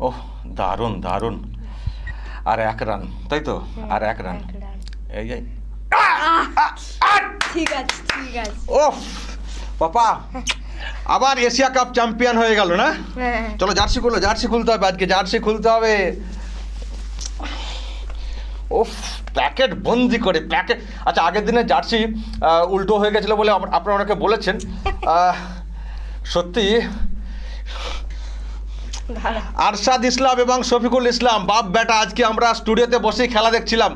ওহ, দারুণ দারুণ। আর 1 রান, তাই তো? আর 1 রান। এই এই ঠিক আছে ঠিক আছে। ওহ পাপা, আবার এশিয়া কাপ চ্যাম্পিয়ন হয়ে গেল না? চলো জার্সি খুলো, জার্সি খুলতে হবে আজকে, জার্সি খুলতে হবে। ওফ, প্যাকেট বন্দি করে প্যাকেট। আচ্ছা, আগের দিনে জার্সি উল্টো হয়ে গেছিলো বলে আপনারা অনেকে বলেছেন। সত্যি আরশাদ ইসলাম এবং শফিকুল ইসলাম, বাপ বেটা, আজকে আমরা স্টুডিওতে বসেই খেলা দেখছিলাম।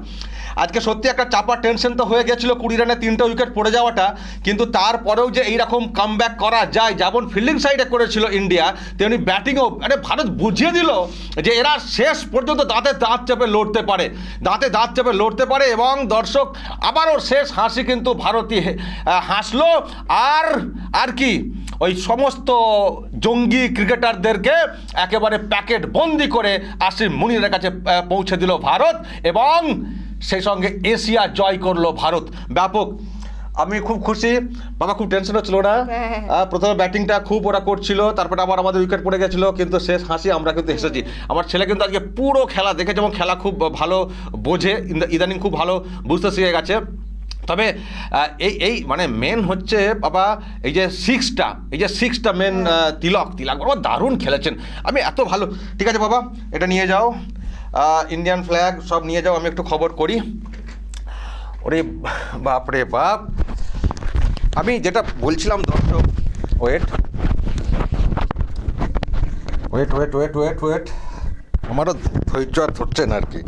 আজকে সত্যি একটা চাপা টেনশন তো হয়ে গেছিলো 20 রানে 3টে উইকেট পড়ে যাওয়াটা, কিন্তু তারপরেও যে এইরকম কামব্যাক করা যায়, যেমন ফিল্ডিং সাইডে করেছিল ইন্ডিয়া, তেমনি ব্যাটিংও ভারত বুঝিয়ে দিল যে এরা শেষ পর্যন্ত দাঁতে দাঁত চেপে লড়তে পারে, দাঁতে দাঁত চেপে লড়তে পারে। এবং দর্শক আবারও শেষ হাসি কিন্তু ভারতই হাসলো। আর কি, ওই সমস্ত জঙ্গি ক্রিকেটারদেরকে একেবারে প্যাকেট বন্দি করে আসিফ মুনিরের কাছে পৌঁছে দিল ভারত, এবং সেই সঙ্গে এশিয়া জয় করলো ভারত। ব্যাপক, আমি খুব খুশি বাবা, খুব টেনশন হচ্ছিল না। প্রথমে ব্যাটিংটা খুব ওরা করছিল, তারপরে আবার আমাদের উইকেট পড়ে গেছিলো, কিন্তু শেষ হাসি আমরা কিন্তু হেসেছি। আমার ছেলে কিন্তু আজকে পুরো খেলা দেখেছে এবং খেলা খুব ভালো বোঝে, ইদানিং খুব ভালো বুঝতে শিখে গেছে। তবে এই মানে মেন হচ্ছে বাবা, এই যে সিক্সটা মেন, তিলক বাবা দারুণ খেলেছেন। আমি এত ভালো, ঠিক আছে বাবা, এটা নিয়ে যাও, ইন্ডিয়ান ফ্ল্যাগ সব নিয়ে যাও, আমি একটু খবর করি। ওরে বাপ রে বাপ, আমি যেটা বলছিলাম দর্শক, ওয়েট, আমারও ধৈর্য ধরছে না আর কি।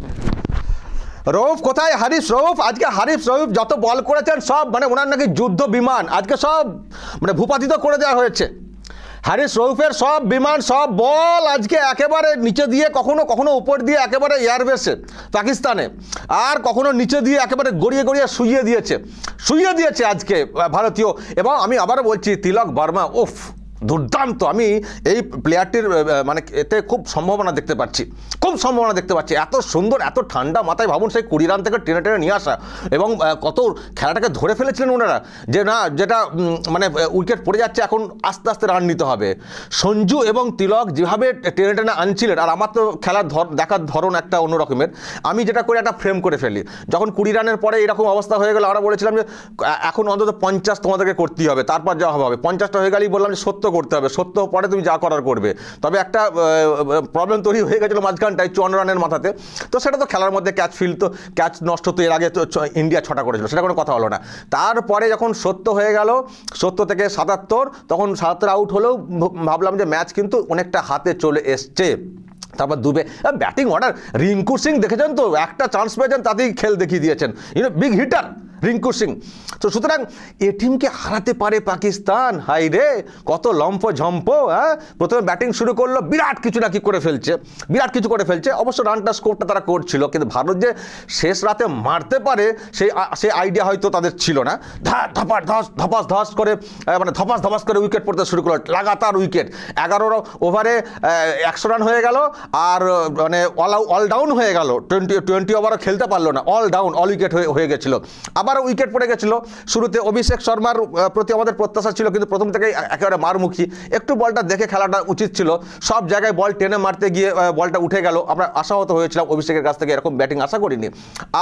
রৌফ কোথায়? হারিস রৌফ, আজকে হারিস রৌফ যত বল করেছেন সব মানে ওনার নাকি যুদ্ধ বিমান আজকে সব মানে ভূপাতিত করে দেওয়া হয়েছে। হারিস রৌফের সব বিমান, সব বল আজকে একেবারে নিচে দিয়ে, কখনো কখনো উপর দিয়ে একেবারে এয়ারবেসে পাকিস্তানে, আর কখনো নিচে দিয়ে একেবারে গড়িয়ে গড়িয়ে শুইয়ে দিয়েছে আজকে ভারতীয়। এবং আমি আবারও বলছি, তিলক বর্মা উফ দুর্দান্ত। আমি এই প্লেয়ারটির মানে এতে খুব সম্ভাবনা দেখতে পাচ্ছি, এত সুন্দর, এত ঠান্ডা মাথায়। ভাবুন, সেই 20 রান থেকে টেনে টেনে নিয়ে আসা, এবং কত খেলাটাকে ধরে ফেলেছিলেন ওনারা, যে না যেটা মানে উইকেট পড়ে যাচ্ছে, এখন আস্তে আস্তে রান নিতে হবে। সঞ্জু এবং তিলক যেভাবে টেনে টেনে আনছিলেন, আর আমার তো খেলার দেখার ধরন একটা অন্য রকমের। আমি যেটা করে একটা ফ্রেম করে ফেলি, যখন 20 রানের পরে এরকম অবস্থা হয়ে গেল, আমরা বলেছিলাম যে এখন অন্তত 50 তোমাদেরকে করতেই হবে, তারপর যা হবে। 50টা হয়ে গেলেই বললাম যে 70 করতে হবে, 70 পরে তুমি যা করার করবে। তবে একটা প্রবলেম তৈরি হয়ে গেছিলো মাঝখানটায় 54 রানের মাথাতে, তো সেটা তো খেলার মধ্যে ক্যাচ নষ্ট, তো এর আগে তো ইন্ডিয়া 6টা করেছিল, সেটা কোনো কথা হলো না। তারপরে যখন 70 হয়ে গেল, 70 থেকে 77, তখন 77 আউট হলেও ভাবলাম যে ম্যাচ কিন্তু অনেকটা হাতে চলে এসছে। তারপর দুবে ব্যাটিং অর্ডার, রিঙ্কু সিং দেখেছেন তো, একটা চান্স পেয়েছেন তাতেই খেল দেখিয়ে দিয়েছেন, বিগ হিটার রিঙ্কু সিং। তো সুতরাং এ টিমকে হারাতে পারে পাকিস্তান, হাই রে কত লম্ফ ঝম্প। হ্যাঁ, প্রথমে ব্যাটিং শুরু করলো, বিরাট কিছু করে ফেলছে। অবশ্য রানটা স্কোরটা তারা করছিল, কিন্তু ভারত যে শেষ রাতে মারতে পারে সেই আইডিয়া হয়তো তাদের ছিল না। ধপাস করে মানে ধপাস করে উইকেট পড়তে শুরু করলো, লাগাতার উইকেট। 11 ওভারে 100 রান হয়ে গেল, আর মানে অল ডাউন হয়ে গেল। 20 ওভারও খেলতে পারলো না, অল ডাউন, অল উইকেট হয়ে গেছিলো। আবার উইকেট পড়ে গেছিল শুরুতে। অভিষেক শর্মার প্রতি আমাদের প্রত্যাশা ছিল, কিন্তু প্রথম থেকেই একেবারে মারমুখী। একটু বলটা দেখে খেলাটা উচিত ছিল, সব জায়গায় বল টেনে মারতে গিয়ে বলটা উঠে গেল। আমরা আশাহত হয়েছিলাম অভিষেকের কাছ থেকে, এরকম ব্যাটিং আশা করিনি।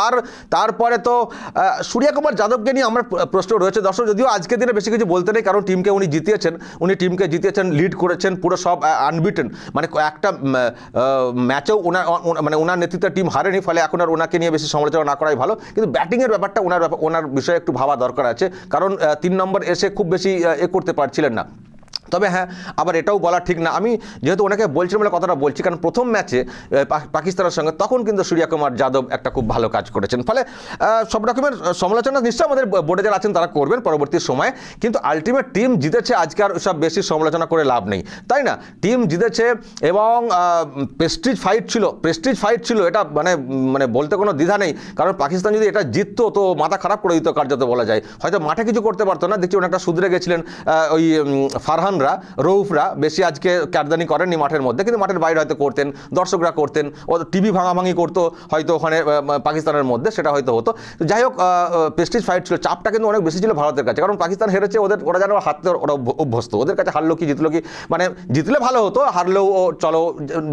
আর তারপরে তো সূর্যকুমার যাদবকে নিয়ে আমার প্রশ্ন রয়েছে দর্শক, যদিও আজকের দিনে বেশি কিছু বলতে নেই, কারণ টিমকে উনি জিতিয়েছেন, লিড করেছেন, পুরো সব আনবিটেন, মানে একটা ম্যাচেও ওনার নেতৃত্বে টিম হারেনি, ফলে এখন আর ওনাকে নিয়ে বেশি সমালোচনা না করাই ভালো। কিন্তু ব্যাটিংয়ের ব্যাপারটা ওনার বিষয়ে একটু ভাবা দরকার আছে, কারণ 3 নম্বর এসে খুব বেশি করতে পারছিলেন না। তবে হ্যাঁ, আবার এটাও বলা ঠিক না, আমি যেহেতু ওনাকে বলছিলাম বলে কথাটা বলছি, কারণ প্রথম ম্যাচে পাকিস্তানের সঙ্গে তখন কিন্তু সূর্যকুমার যাদব একটা খুব ভালো কাজ করেছেন। ফলে সব রকমের সমালোচনা নিশ্চয়ই আমাদের বোর্ডে যারা আছেন তারা করবেন পরবর্তী সময়ে, কিন্তু আলটিমেট টিম জিতেছে, আজকে আর সব বেশি সমালোচনা করে লাভ নেই, তাই না? টিম জিতেছে এবং প্রেস্টিজ ফাইট ছিল, এটা মানে বলতে কোনো দ্বিধা নেই, কারণ পাকিস্তান যদি এটা জিততো তো মাথা খারাপ করে দিত কার্যত বলা যায়। হয়তো মাঠে কিছু করতে পারতো না, দেখছি অনেকটা সুধরে গেছিলেন ওই ফারহান রোহনরা রৌফরা বেশি আজকে ক্যারদানি করেননি মাঠের মধ্যে, কিন্তু মাঠের বাইরে হয়তো করতেন, দর্শকরা করতেন, ও টিভি ভাঙাভাঙি করতো হয়তো ওখানে পাকিস্তানের মধ্যে, সেটা হয়তো হতো। যাই হোক, প্রেস্টিজ ফাইট ছিল, চাপটা কিন্তু অনেক বেশি ছিল ভারতের কাছে, কারণ পাকিস্তান হেরেছে, ওরা যেন হারতে ওরা অভ্যস্ত, ওদের কাছে হারলো কি জিতলো কি, মানে জিতলে ভালো হতো, হারলেও ও চলো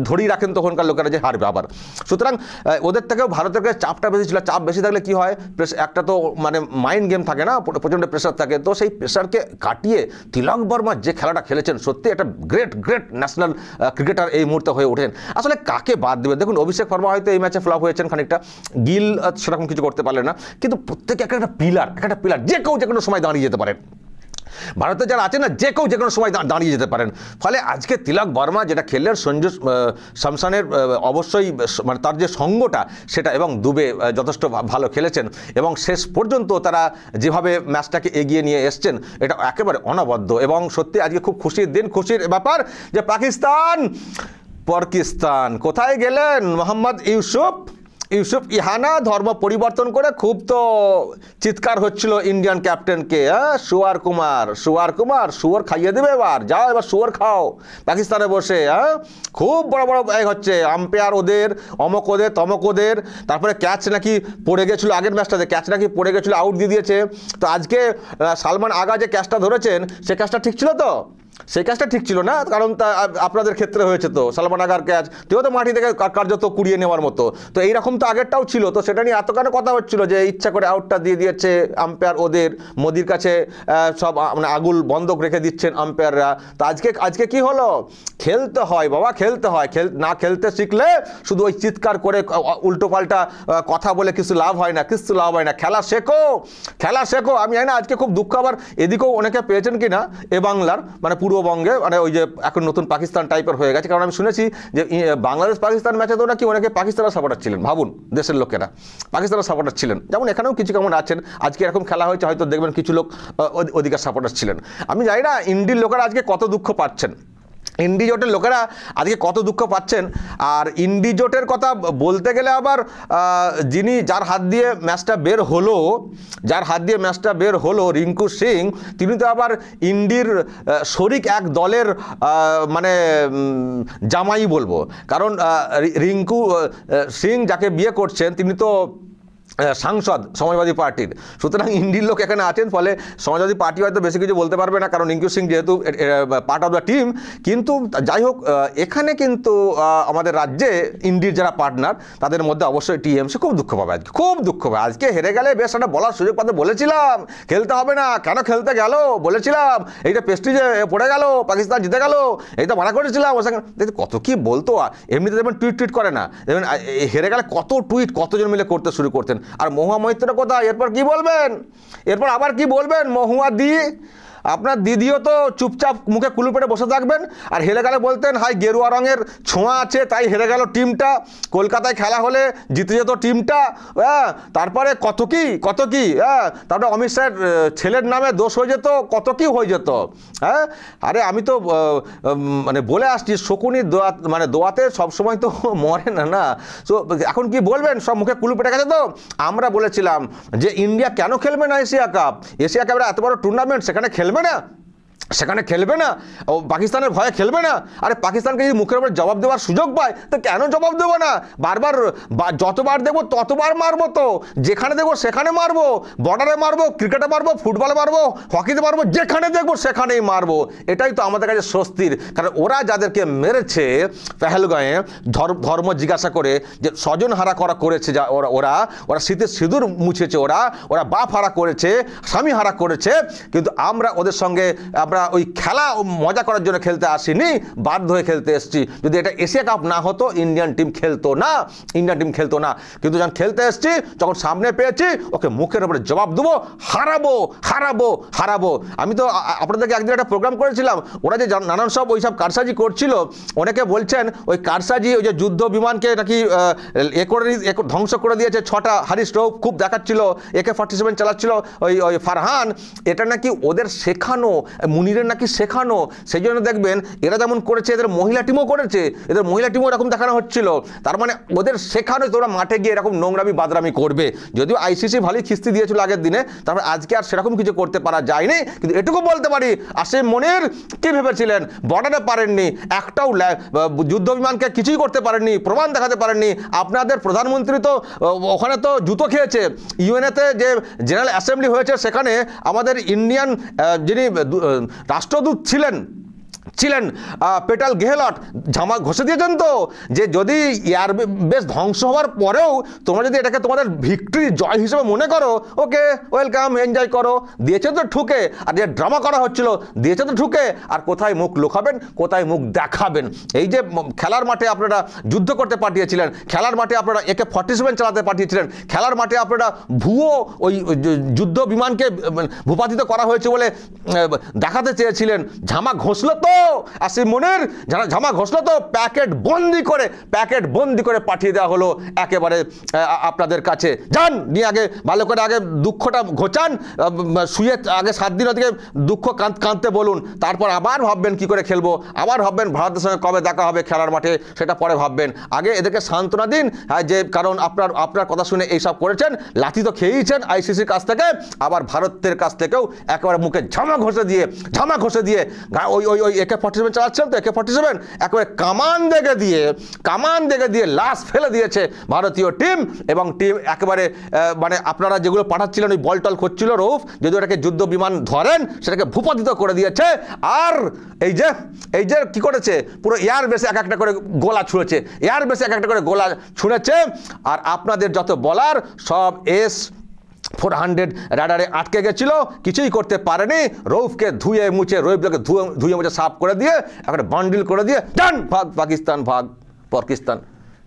ধরেই রাখেন তখনকার লোকেরা যে হারবে আবার। সুতরাং ওদের থেকেও ভারতের কাছে চাপটা বেশি ছিল। চাপ বেশি থাকলে কি হয়, একটা তো মানে মাইন্ড গেম থাকে না, প্রচণ্ড প্রেশার থাকে, তো সেই প্রেশারকে কাটিয়ে তিলক বর্মা যে খেলাটা খেলেছেন, সত্যি একটা গ্রেট ন্যাশনাল ক্রিকেটার এই মুহূর্তে হয়ে ওঠেন। আসলে কাকে বাদ দেবে? দেখুন, অভিষেক শর্মা হয়তো এই ম্যাচে ফ্লপ হয়েছেন খানিকটা, গিল সেরকম কিছু করতে পারলেন না, কিন্তু প্রত্যেকে একটা পিলার যে কেউ যে কোনো সময় দাঁড়িয়ে যেতে পারেন। ভারতে যারা আছেন না, যে কেউ যে কোনো সময় দাঁড়িয়ে যেতে পারেন। ফলে আজকে তিলক বর্মা যেটা খেললেন, সঞ্জু শামসানের অবশ্যই মানে তার যে সঙ্গটা সেটা, এবং দুবে যথেষ্ট ভালো খেলেছেন, এবং শেষ পর্যন্ত তারা যেভাবে ম্যাচটাকে এগিয়ে নিয়ে এসছেন এটা একেবারে অনবদ্য। এবং সত্যি আজকে খুব খুশির দিন, খুশির ব্যাপার যে পাকিস্তান কোথায় গেলেন মোহাম্মদ ইউসুফ ইহানা ধর্ম পরিবর্তন করে খুব তো চিৎকার হচ্ছিল ইন্ডিয়ান ক্যাপ্টেনকে, শুয়ার কুমার শুয়োর খাইয়ে দেবে, এবার শুয়োর খাও পাকিস্তানে বসে। খুব বড় হচ্ছে, আম্পায়ার ওদের, অমক ওদের, তমক ওদের। তারপরে ক্যাচ নাকি পড়ে গেছিলো, আগের ম্যাচটাতে ক্যাচ নাকি পড়ে গেছিলো, আউট দিয়ে দিয়েছে। তো আজকে সালমান আগা যে ক্যাচটা ধরেছেন, সে ক্যাচটা ঠিক ছিল তো? সেই ক্যাচটা ঠিক ছিল না, কারণ আপনাদের ক্ষেত্রে হয়েছে তো সালমান আগার ক্যাচ, তুইও তো মাটি থেকে কার্যত কুড়িয়ে নেওয়ার মতো, তো এইরকম তো আগেরটাও ছিল, তো সেটা নিয়ে এত কেন কথা হচ্ছিল যে ইচ্ছা করে আউটটা দিয়ে দিয়েছে আম্পায়ার ওদের, মোদির কাছে সব মানে আগুল বন্ধক রেখে দিচ্ছেন আম্পায়াররা। তো আজকে কি হলো? খেলতে হয় বাবা, খেলতে হয়, না খেলতে শিখলে শুধু ওই চিৎকার করে উল্টোপাল্টা কথা বলে কিছু লাভ হয় না, খেলা শেখো। আমি জানি না আজকে খুব দুঃখ, আবার এদিকেও অনেকে পেয়েছেন কিনা এ বাংলার মানে পূর্ববঙ্গে, মানে ওই যে এখন নতুন পাকিস্তান টাইপের হয়ে গেছে, কারণ আমি শুনেছি যে বাংলাদেশ পাকিস্তান ম্যাচে তো নাকি অনেকে পাকিস্তানের সাপোর্টার ছিলেন, ভাবুন দেশের লোকেরা পাকিস্তানের সাপোর্টার ছিলেন, যেমন এখানেও কিছু কেমন আছেন, আজকে এরকম খেলা হয়েছে হয়তো দেখবেন কিছু লোক ওদিকের সাপোর্টার ছিলেন। আমি জানি না ইন্ডির লোকেরা আজকে কত দুঃখ পাচ্ছেন, ইন্ডি জোটের লোকেরা আজকে কত দুঃখ পাচ্ছেন। আর ইন্ডি জোটের কথা বলতে গেলে আবার যার হাত দিয়ে ম্যাচটা বের হলো রিঙ্কু সিং, তিনি তো আবার ইন্ডির শরিক এক দলের মানে জামাই বলবো, কারণ রিঙ্কু সিং যাকে বিয়ে করছেন তিনি তো সাংসদ সমাজবাদী পার্টির, সুতরাং ইন্ডির লোক এখানে আছেন, ফলে সমাজবাদী পার্টি হয়তো বেশি কিছু বলতে পারবে না, কারণ রিঙ্কু সিং যেহেতু পার্ট অফ দ্য টিম। কিন্তু যাই হোক, এখানে কিন্তু আমাদের রাজ্যে ইন্ডির যারা পার্টনার তাদের মধ্যে অবশ্যই টিএমসি খুব দুঃখ পাবে, আজকে হেরে গেলে বেশ একটা বলার সুযোগ পাতে, বলেছিলাম খেলতে হবে না, কেন খেলতে গেল বলেছিলাম, এইটা প্রেস্টিজে পড়ে গেল, পাকিস্তান জিতে গেল, এইটা মানা করেছিলাম, কত কি বলতো। এমনিতে দেখবেন টুইট করে না, দেখবেন হেরে গেলে কত টুইট কতজন মিলে করতে শুরু করতেন। আর মহুয়া মৈত্র কোথায়? এরপর কি বলবেন? আবার কি বলবেন? মহুয়া দি, আপনার দিদিও তো চুপচাপ মুখে কুলু পেটে বসে থাকবেন, আর হেরে গেলে বলতেন হাই গেরুয়া রঙের ছোঁয়া আছে তাই হেরে গেল টিমটা, কলকাতায় খেলা হলে জিতে যেত টিমটা। তারপরে কত কি তারপরে অমিত শাহের ছেলের নামে দোষ হয়ে যেত, কত কি হয়ে যেত। আরে আমি তো মানে বলে আসছি, শকুনি দোয়াতে সবসময় তো মরে না। তো এখন কি বলবেন? সব মুখে কুলু পেটে গেছে। তো আমরা বলেছিলাম যে ইন্ডিয়া কেন খেলবে না এশিয়া কাপের এত বড় টুর্নামেন্ট, সেখানে খেলবে না, ও পাকিস্তানের ভয়ে খেলবে না। আরে পাকিস্তানকে যদি মুখের উপরে জবাব দেওয়ার সুযোগ পায় তো কেন জবাব দেবো না? বারবার যতবার দেখবো ততবার মারবো, তো যেখানে দেখবো সেখানে মারবো, বর্ডারে মারবো, ক্রিকেটে মারবো, ফুটবলে মারবো, হকিতে মারবো, যেখানে দেখবো সেখানেই মারবো। এটাই তো আমাদের কাছে স্বস্তির, কারণ ওরা যাদেরকে মেরেছে পেহেলগাঁয়ে ধর্ম জিজ্ঞাসা করে, যে স্বজন হারা করেছে, যা ওরা শীতের সিঁদুর মুছেছে, ওরা বাপ হারা করেছে, স্বামী হারা করেছে, কিন্তু আমরা ওদের সঙ্গে ওই খেলা মজা করার জন্য খেলতে আসিনি, বাধ্য হয়ে খেলতে এসেছি। যদি এটা এশিয়া কাপ না হতো ইন্ডিয়ান টিম খেলতো না, কিন্তু যখন খেলতে এসেছি, যখন সামনে পেয়েছি, ওকে মুখের উপরে জবাব দেবো, হারাবো। আমি তো আপনাদেরকে একদিন একটা প্রোগ্রাম করেছিলাম, ওরা যে নানান সব ওইসব কারসাজি করছিল, অনেকে বলছেন ওই কারসাজি, ওই যে যুদ্ধ বিমানকে নাকি ধ্বংস করে দিয়েছে 6টা, হারিস রৌফ খুব দেখাচ্ছিল AK-47 চালাচ্ছিল ওই ফারহান, এটা নাকি ওদের শেখানো মুনিরের নাকি শেখানো, সেই জন্য দেখবেন এরা যেমন করেছে এদের মহিলা টিমও করেছে, এদের মহিলা টিমও এরকম দেখানো হচ্ছিল। তার মানে ওদের শেখানো তোমরা মাঠে গিয়ে এরকম নোংরামি বাদরামি করবে। যদিও আইসিসি ভালোই খিস্তি দিয়েছিল আগের দিনে, তারপরে আজকে আর সেরকম কিছু করতে পারা যায়নি। কিন্তু এটুকু বলতে পারি, আসিফ মনির কি ভেবেছিলেন, বর্ডারে পারেননি, একটাও যুদ্ধ বিমানকে কিছুই করতে পারেননি, প্রমাণ দেখাতে পারেননি। আপনাদের প্রধানমন্ত্রী তো ওখানে তো জুতো খেয়েছে। ইউএনএতে যে জেনারেল অ্যাসেম্বলি হয়েছে সেখানে আমাদের ইন্ডিয়ান যিনি রাষ্ট্রদূত ছিলেন পেটাল গেহলট জামা ঘষে দিয়েছেন তো, যে যদি এয়ার বেস ধ্বংস হওয়ার পরেও তোমরা যদি এটাকে তোমাদের ভিক্টরি জয় হিসেবে মনে করো, ওকে ওয়েলকাম, এনজয় করো। দিয়েছে তো ঠুকে, আর যে ড্রামা করা হচ্ছিল দিয়েছে তো ঠুকে। আর কোথায় মুখ লুকাবেন, কোথায় মুখ দেখাবেন? এই যে খেলার মাঠে আপনারা যুদ্ধ করতে পাঠিয়েছিলেন, খেলার মাঠে আপনারা AK-47 চালাতে পাঠিয়েছিলেন, খেলার মাঠে আপনারা ভুয়ো ওই যুদ্ধ বিমানকে ভূপাতিত করা হয়েছে বলে দেখাতে চেয়েছিলেন, ঝামা ঘষলো তো আসিফ মনির, যারা ঝামা ঘষলো তো প্যাকেট বন্দি করে পাঠিয়ে দেওয়া হলো একেবারে আপনাদের কাছে। যান নিয়ে আগে ভালো করে আগে দুঃখটা ঘোচান, শুয়ে আগে 7 দিন ওদিকে দুঃখ কাঁদতে বলুন, তারপর আবার ভাববেন কি করে খেলবো, আবার ভাববেন ভারতের সঙ্গে কবে দেখা হবে খেলার মাঠে, সেটা পরে ভাববেন। আগে এদেরকে সান্ত্বনা দিন, যে কারণ আপনার কথা শুনে এইসব করেছেন, লাথি তো খেয়েইছেন আইসিসির কাছ থেকে, আবার ভারতের কাছ থেকেও একেবারে মুখে ঝামা ঘষে দিয়ে ওই AK-47 চালাচ্ছেন তো, AK-47 একেবারে কামান দেখে দিয়ে লাশ ফেলে দিয়েছে ভারতীয় টিম। এবং টিম একেবারে মানে আপনারা যেগুলো পাঠাচ্ছিলেন ওই বলটল করছিল রৌফ, যদি ওটাকে যুদ্ধ বিমান ধরেন সেটাকে ভূপাতিত করে দিয়েছে। আর এই যে কি করেছে, পুরো এয়ারবেসে এক একটা করে গোলা ছুঁড়েছে, আর আপনাদের যত বলার সব S-400 রাডারে আটকে গেছিল, কিছুই করতে পারেনি। রৌফকে ধুয়ে মুছে সাফ করে দিয়ে একটা বান্ডিল করে দিয়ে ডান, ভাগ পাকিস্তান, ভাগ পাকিস্তান।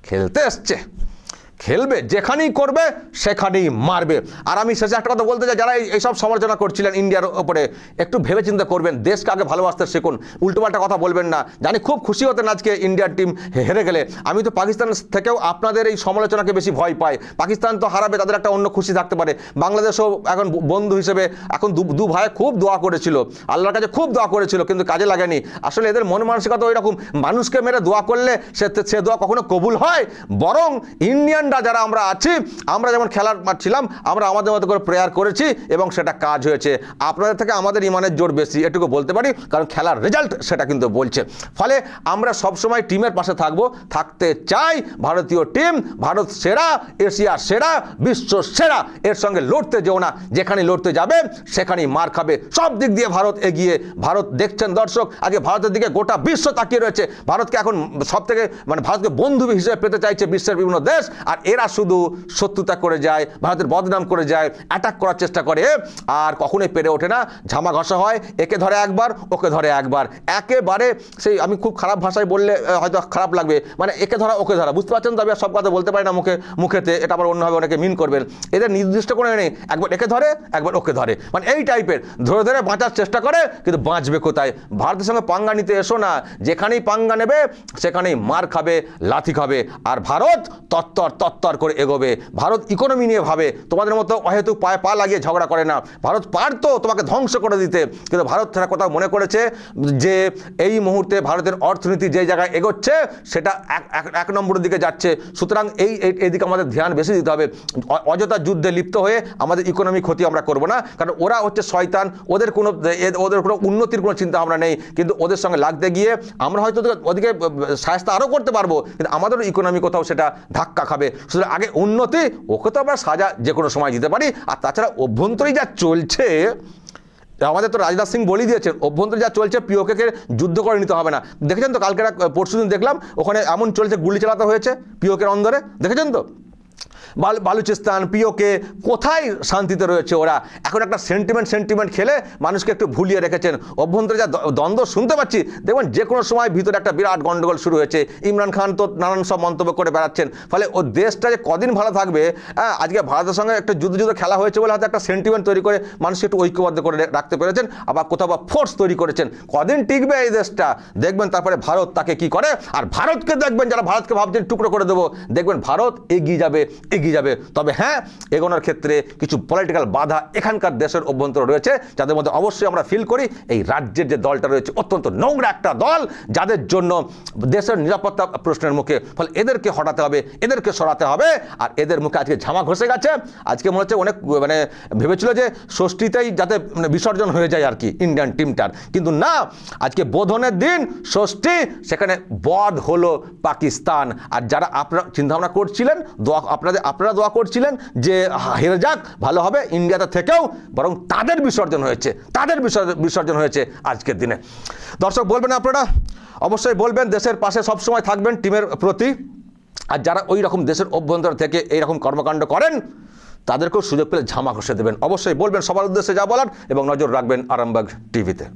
খেলতে এসছে, খেলবে, যেখানেই করবে সেখানেই মারবে। আর আমি শেষে একটা কথা বলতে চাই, যারা এইসব সমালোচনা করছিলেন ইন্ডিয়ার ওপরে, একটু ভেবে চিন্তা করবেন, দেশকে আগে ভালোবাসতে শিখুন, উল্টোপাল্টা কথা বলবেন না। জানি খুব খুশি হতেন আজকে ইন্ডিয়ার টিম হেরে গেলে, আমি তো পাকিস্তান থেকেও আপনাদের এই সমালোচনাকে বেশি ভয় পাই। পাকিস্তান তো হারাবে, তাদের একটা অন্য খুশি থাকতে পারে। বাংলাদেশও এখন বন্ধু হিসেবে এখন দু ভাই খুব দোয়া করেছিল, আল্লাহর কাছে খুব দোয়া করেছিল, কিন্তু কাজে লাগেনি। আসলে এদের মন মানসিকতা ওই রকম, মানুষকে মেরে দোয়া করলে সে দোয়া কখনো কবুল হয়? বরং ইন্ডিয়ান যারা আমরা আছি, আমরা যেমন খেলার মাঠ ছিলাম, আমরা আমাদের মতো করে প্রেয়ার করেছি এবং সেটা কাজ হয়েছে। আপনাদের থেকে আমাদের ইমানের জোর বেশি, এটুকু বলতে পারি, কারণ খেলার রেজাল্ট সেটা কিন্তু বলছে। ফলে আমরা সবসময় টিমের পাশে থাকতে চাই। ভারতীয় টিম ভারত সেরা, এশিয়া সেরা, বিশ্ব সেরা, এর সঙ্গে লড়তে যেও না, যেখানে লড়তে যাবে সেখানেই মার খাবে। সব দিক দিয়ে ভারত এগিয়ে। ভারত দেখছেন দর্শক, আজকে ভারতের দিকে গোটা বিশ্ব তাকিয়ে রয়েছে। ভারতকে এখন সব থেকে ভারতকে বন্ধু হিসেবে পেতে চাইছে বিশ্বের বিভিন্ন দেশ। আর এরা শুধু শত্রুতা করে যায়, ভারতের বদনাম করে যায়, অ্যাটাক করার চেষ্টা করে, আর কখনোই পেরে ওঠে না। ঝামা ঘষা হয়, একে ধরে একবার, ওকে ধরে একবার, একেবারে সেই, আমি খুব খারাপ ভাষায় বললে হয়তো খারাপ লাগবে, মানে একে ধরা ওকে ধরা, বুঝতে পারছেন? তবে সব কথা বলতে পারি না মুখেতে, এটা আবার অন্যভাবে অনেকে মিন করবেন। এদের নির্দিষ্ট কোনো নেই, একবার একে ধরে একবার ওকে ধরে, মানে এই টাইপের ধরে বাঁচার চেষ্টা করে, কিন্তু বাঁচবে কোথায়? ভারতের সঙ্গে পাঙ্গা নিতে এসো না, যেখানেই পাঙ্গা নেবে সেখানেই মার খাবে, লাথি খাবে। আর ভারত তত্তর করে এগোবে। ভারত ইকোনমি নিয়ে ভাবে, তোমাদের মতো অহেতুক পায়ে পা লাগিয়ে ঝগড়া করে না। ভারত পারতো তোমাকে ধ্বংস করে দিতে, কিন্তু ভারত তারা কোথাও মনে করেছে যে এই মুহূর্তে ভারতের অর্থনীতি যে জায়গায় এগোচ্ছে সেটা এক নম্বরের দিকে যাচ্ছে। সুতরাং এই দিকে আমাদের ধ্যান বেশি দিতে হবে। অযথা যুদ্ধে লিপ্ত হয়ে আমাদের ইকোনমি ক্ষতি আমরা করব না, কারণ ওরা হচ্ছে শয়তান, ওদের কোনো উন্নতির কোনো চিন্তা ভাবনা নেই। কিন্তু ওদের সঙ্গে লাগতে গিয়ে আমরা হয়তো ওদিকে সাহায্য আরও করতে পারবো, কিন্তু আমাদেরও ইকোনমি কোথাও সেটা ধাক্কা খাবে। সুতরাং আগে উন্নতি, ওকে তো আমরা সাজা যে কোনো সময় দিতে পারি। আর তাছাড়া অভ্যন্তরীণ যা চলছে, আমাদের তো রাজনাথ সিং বলেই দিয়েছেন, অভ্যন্তরীণ যা চলছে পিওকে যুদ্ধ করে নিতে হবে না। দেখেছেন তো কালকে পরশুদিন দেখলাম ওখানে এমন চলছে, গুলি চালাতে হয়েছে পিওকের অন্দরে, দেখেছেন তো? বালুচিস্তান, পিওকে, কোথায় শান্তিতে রয়েছে ওরা? এখন একটা সেন্টিমেন্ট খেলে মানুষকে একটু ভুলিয়ে রেখেছেন। অভ্যন্তরে যা দ্বন্দ্ব শুনতে পাচ্ছি, দেখবেন যে কোনো সময় ভিতরে একটা বিরাট গন্ডগোল শুরু হয়েছে। ইমরান খান তো নানান সব মন্তব্য করে বেড়াচ্ছেন। ফলে ও দেশটা যে কদিন ভালো থাকবে, আজকে ভারতের সঙ্গে একটা যুদ্ধ খেলা হয়েছে বলে হয়তো একটা সেন্টিমেন্ট তৈরি করে মানুষকে একটু ঐক্যবদ্ধ করে রাখতে পেরেছেন, আবার কোথাও বা ফোর্স তৈরি করেছেন। কদিন টিকবে এই দেশটা দেখবেন, তারপরে ভারত তাকে কি করে। আর ভারতকে দেখবেন, যারা ভারতকে ভাবছেন টুকরো করে দেবো, দেখবেন ভারত এগিয়ে যাবে। এগিয়ে যাবে। তবে হ্যাঁ, এগোনোর ক্ষেত্রে কিছু পলিটিক্যাল বাধা এখানকার দেশের অভ্যন্তরে রয়েছে, যাদের মধ্যে অবশ্যই আমরা ফিল করি এই রাজ্যের যে দলটা রয়েছে অত্যন্ত নোংরা একটা দল, যাদের জন্য দেশের নিরাপত্তা প্রশ্নের মুখে। ফলে এদেরকে হটাতে হবে, এদেরকে সরাতে হবে। আর এদের মুখে আজকে ঝামা ঘষে গেছে। আজকে মনে হচ্ছে অনেক ভেবেছিল যে ষষ্ঠীতেই যাতে বিসর্জন হয়ে যায় আর কি ইন্ডিয়ান টিমটার, কিন্তু না, আজকে বোধনের দিন ষষ্ঠী, সেখানে বধ হলো পাকিস্তান। আর যারা আপনারা চিন্তাভাবনা করছিলেন, আপনারা দোয়া করছিলেন যে হেরে যাক, ভালো হবে ইন্ডিয়াতে থেকেও, বরং তাদের বিসর্জন হয়েছে আজকের দিনে। দর্শক বলবেন আপনারা, অবশ্যই বলবেন, দেশের পাশে সবসময় থাকবেন টিমের প্রতি। আর যারা ওই রকম দেশের অভ্যন্তর থেকে এইরকম কর্মকাণ্ড করেন তাদেরকেও সুযোগ পেলে ঝামা ঘষে দেবেন। অবশ্যই বলবেন সবার উদ্দেশ্যে যা বলার, এবং নজর রাখবেন আরামবাগ টিভিতে।